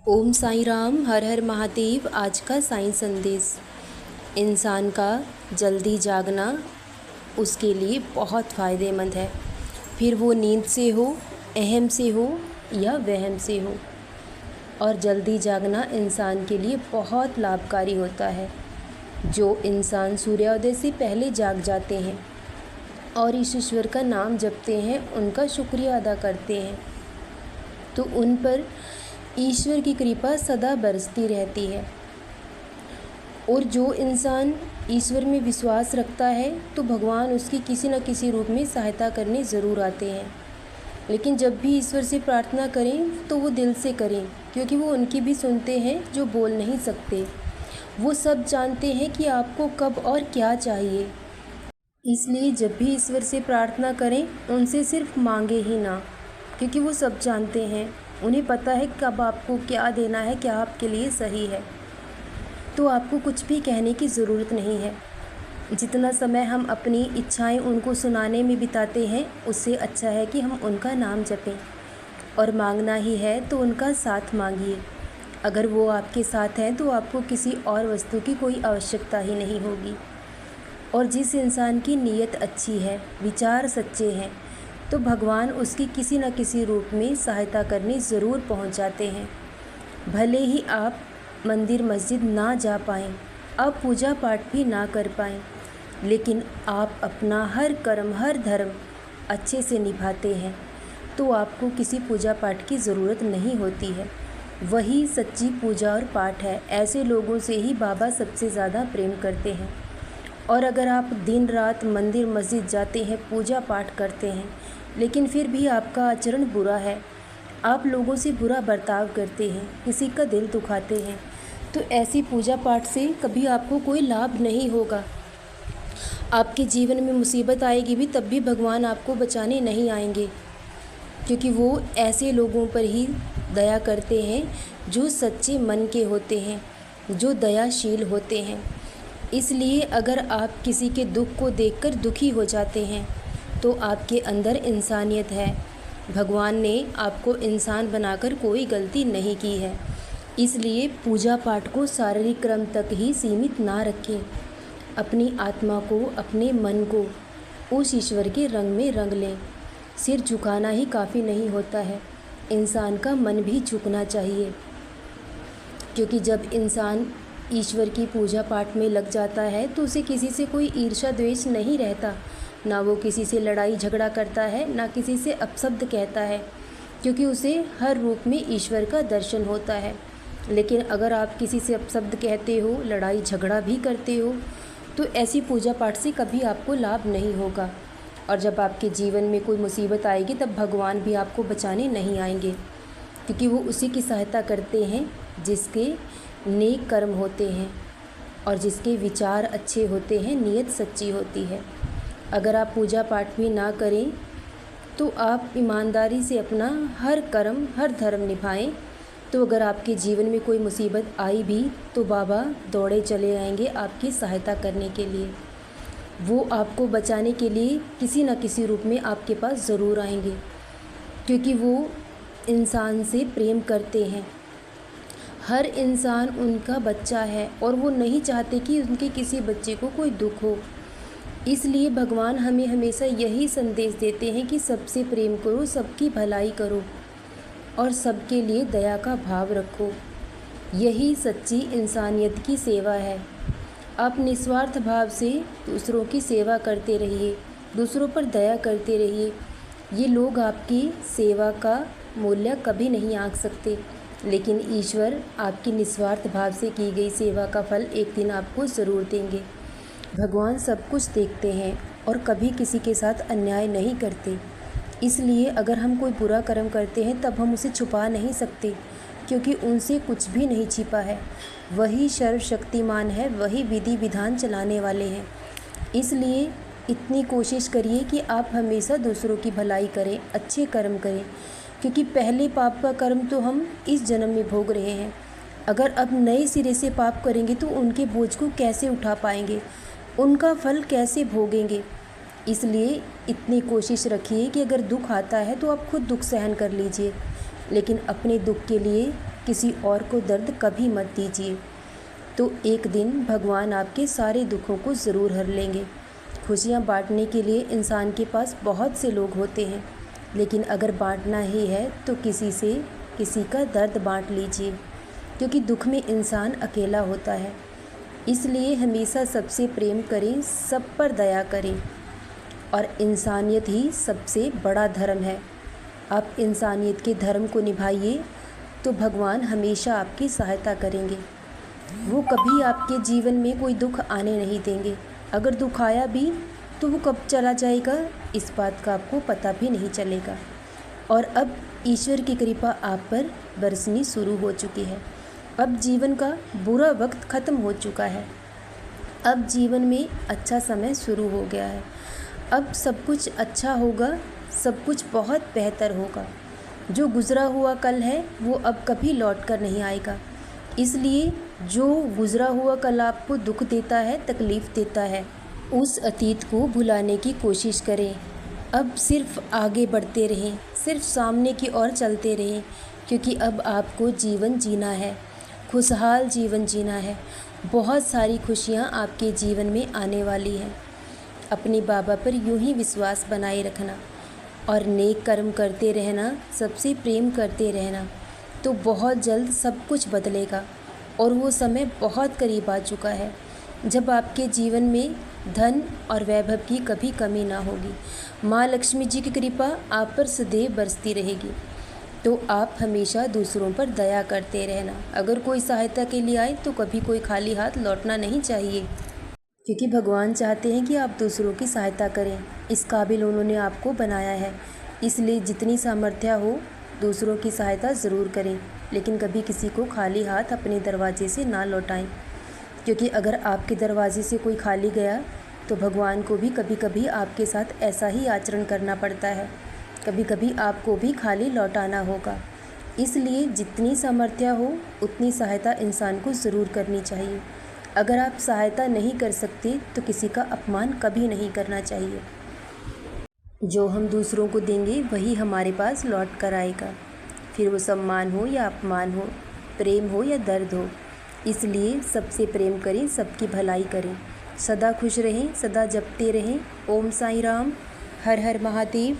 ओम साई राम, हर हर महादेव। आज का साईं संदेश। इंसान का जल्दी जागना उसके लिए बहुत फ़ायदेमंद है, फिर वो नींद से हो, अहम से हो या वहम से हो। और जल्दी जागना इंसान के लिए बहुत लाभकारी होता है। जो इंसान सूर्योदय से पहले जाग जाते हैं और इस ईश्वर का नाम जपते हैं, उनका शुक्रिया अदा करते हैं, तो उन पर ईश्वर की कृपा सदा बरसती रहती है। और जो इंसान ईश्वर में विश्वास रखता है तो भगवान उसकी किसी न किसी रूप में सहायता करने ज़रूर आते हैं। लेकिन जब भी ईश्वर से प्रार्थना करें तो वो दिल से करें, क्योंकि वो उनकी भी सुनते हैं जो बोल नहीं सकते। वो सब जानते हैं कि आपको कब और क्या चाहिए। इसलिए जब भी ईश्वर से प्रार्थना करें, उनसे सिर्फ मांगे ही ना, क्योंकि वो सब जानते हैं। उन्हें पता है कब आपको क्या देना है, क्या आपके लिए सही है। तो आपको कुछ भी कहने की ज़रूरत नहीं है। जितना समय हम अपनी इच्छाएं उनको सुनाने में बिताते हैं, उससे अच्छा है कि हम उनका नाम जपें। और मांगना ही है तो उनका साथ मांगिए। अगर वो आपके साथ हैं तो आपको किसी और वस्तु की कोई आवश्यकता ही नहीं होगी। और जिस इंसान की नीयत अच्छी है, विचार सच्चे हैं, तो भगवान उसकी किसी न किसी रूप में सहायता करने ज़रूर पहुंच जाते हैं। भले ही आप मंदिर मस्जिद ना जा पाएँ, आप पूजा पाठ भी ना कर पाएँ, लेकिन आप अपना हर कर्म हर धर्म अच्छे से निभाते हैं, तो आपको किसी पूजा पाठ की ज़रूरत नहीं होती है। वही सच्ची पूजा और पाठ है। ऐसे लोगों से ही बाबा सबसे ज़्यादा प्रेम करते हैं। और अगर आप दिन रात मंदिर मस्जिद जाते हैं, पूजा पाठ करते हैं, लेकिन फिर भी आपका आचरण बुरा है, आप लोगों से बुरा बर्ताव करते हैं, किसी का दिल दुखाते हैं, तो ऐसी पूजा पाठ से कभी आपको कोई लाभ नहीं होगा। आपके जीवन में मुसीबत आएगी भी, तब भी भगवान आपको बचाने नहीं आएंगे, क्योंकि वो ऐसे लोगों पर ही दया करते हैं जो सच्चे मन के होते हैं, जो दयाशील होते हैं। इसलिए अगर आप किसी के दुख को देखकर दुखी हो जाते हैं, तो आपके अंदर इंसानियत है। भगवान ने आपको इंसान बनाकर कोई गलती नहीं की है। इसलिए पूजा पाठ को शारीरिक क्रम तक ही सीमित ना रखें। अपनी आत्मा को, अपने मन को उस ईश्वर के रंग में रंग लें। सिर झुकाना ही काफ़ी नहीं होता है, इंसान का मन भी झुकना चाहिए। क्योंकि जब इंसान ईश्वर की पूजा पाठ में लग जाता है तो उसे किसी से कोई ईर्ष्या द्वेष नहीं रहता। ना वो किसी से लड़ाई झगड़ा करता है, ना किसी से अपशब्द कहता है, क्योंकि उसे हर रूप में ईश्वर का दर्शन होता है। लेकिन अगर आप किसी से अपशब्द कहते हो, लड़ाई झगड़ा भी करते हो, तो ऐसी पूजा पाठ से कभी आपको लाभ नहीं होगा। और जब आपके जीवन में कोई मुसीबत आएगी, तब भगवान भी आपको बचाने नहीं आएंगे, क्योंकि वो उसी की सहायता करते हैं जिसके नेक कर्म होते हैं और जिसके विचार अच्छे होते हैं, नीयत सच्ची होती है। अगर आप पूजा पाठ भी ना करें तो आप ईमानदारी से अपना हर कर्म हर धर्म निभाएं, तो अगर आपके जीवन में कोई मुसीबत आई भी तो बाबा दौड़े चले आएंगे आपकी सहायता करने के लिए। वो आपको बचाने के लिए किसी न किसी रूप में आपके पास ज़रूर आएंगे, क्योंकि वो इंसान से प्रेम करते हैं। हर इंसान उनका बच्चा है और वो नहीं चाहते कि उनके किसी बच्चे को कोई दुख हो। इसलिए भगवान हमें हमेशा यही संदेश देते हैं कि सबसे प्रेम करो, सबकी भलाई करो और सबके लिए दया का भाव रखो। यही सच्ची इंसानियत की सेवा है। आप निस्वार्थ भाव से दूसरों की सेवा करते रहिए, दूसरों पर दया करते रहिए। ये लोग आपकी सेवा का मूल्य कभी नहीं आंक सकते, लेकिन ईश्वर आपकी निस्वार्थ भाव से की गई सेवा का फल एक दिन आपको ज़रूर देंगे। भगवान सब कुछ देखते हैं और कभी किसी के साथ अन्याय नहीं करते। इसलिए अगर हम कोई बुरा कर्म करते हैं तब हम उसे छुपा नहीं सकते, क्योंकि उनसे कुछ भी नहीं छिपा है। वही सर्वशक्तिमान है, वही विधि विधान चलाने वाले हैं। इसलिए इतनी कोशिश करिए कि आप हमेशा दूसरों की भलाई करें, अच्छे कर्म करें, क्योंकि पहले पाप का कर्म तो हम इस जन्म में भोग रहे हैं। अगर अब नए सिरे से पाप करेंगे तो उनके बोझ को कैसे उठा पाएंगे, उनका फल कैसे भोगेंगे। इसलिए इतनी कोशिश रखिए कि अगर दुख आता है तो आप खुद दुख सहन कर लीजिए, लेकिन अपने दुख के लिए किसी और को दर्द कभी मत दीजिए, तो एक दिन भगवान आपके सारे दुखों को ज़रूर हर लेंगे। खुशियाँ बांटने के लिए इंसान के पास बहुत से लोग होते हैं, लेकिन अगर बांटना ही है तो किसी का दर्द बांट लीजिए, क्योंकि दुख में इंसान अकेला होता है। इसलिए हमेशा सबसे प्रेम करें, सब पर दया करें, और इंसानियत ही सबसे बड़ा धर्म है। आप इंसानियत के धर्म को निभाइए तो भगवान हमेशा आपकी सहायता करेंगे। वो कभी आपके जीवन में कोई दुख आने नहीं देंगे। अगर दुख आया भी तो वो कब चला जाएगा, इस बात का आपको पता भी नहीं चलेगा। और अब ईश्वर की कृपा आप पर बरसनी शुरू हो चुकी है। अब जीवन का बुरा वक्त ख़त्म हो चुका है। अब जीवन में अच्छा समय शुरू हो गया है। अब सब कुछ अच्छा होगा, सब कुछ बहुत बेहतर होगा। जो गुज़रा हुआ कल है वो अब कभी लौट कर नहीं आएगा। इसलिए जो गुज़रा हुआ कल आपको दुख देता है, तकलीफ़ देता है, उस अतीत को भुलाने की कोशिश करें। अब सिर्फ आगे बढ़ते रहें, सिर्फ सामने की ओर चलते रहें, क्योंकि अब आपको जीवन जीना है, खुशहाल जीवन जीना है। बहुत सारी खुशियाँ आपके जीवन में आने वाली हैं। अपने बाबा पर यूं ही विश्वास बनाए रखना और नेक कर्म करते रहना, सबसे प्रेम करते रहना, तो बहुत जल्द सब कुछ बदलेगा। और वो समय बहुत करीब आ चुका है जब आपके जीवन में धन और वैभव की कभी कमी ना होगी। माँ लक्ष्मी जी की कृपा आप पर सदैव बरसती रहेगी। तो आप हमेशा दूसरों पर दया करते रहना। अगर कोई सहायता के लिए आए तो कभी कोई खाली हाथ लौटना नहीं चाहिए, क्योंकि भगवान चाहते हैं कि आप दूसरों की सहायता करें। इस काबिल उन्होंने आपको बनाया है। इसलिए जितनी सामर्थ्य हो दूसरों की सहायता ज़रूर करें, लेकिन कभी किसी को खाली हाथ अपने दरवाजे से ना लौटाएं, क्योंकि अगर आपके दरवाजे से कोई खाली गया तो भगवान को भी कभी कभी आपके साथ ऐसा ही आचरण करना पड़ता है। कभी कभी आपको भी खाली लौटाना होगा। इसलिए जितनी सामर्थ्य हो उतनी सहायता इंसान को ज़रूर करनी चाहिए। अगर आप सहायता नहीं कर सकते तो किसी का अपमान कभी नहीं करना चाहिए। जो हम दूसरों को देंगे वही हमारे पास लौट कर आएगा, फिर वो सम्मान हो या अपमान हो, प्रेम हो या दर्द हो। इसलिए सबसे प्रेम करें, सबकी भलाई करें, सदा खुश रहें, सदा जपते रहें। ओम साईं राम। हर हर महादेव।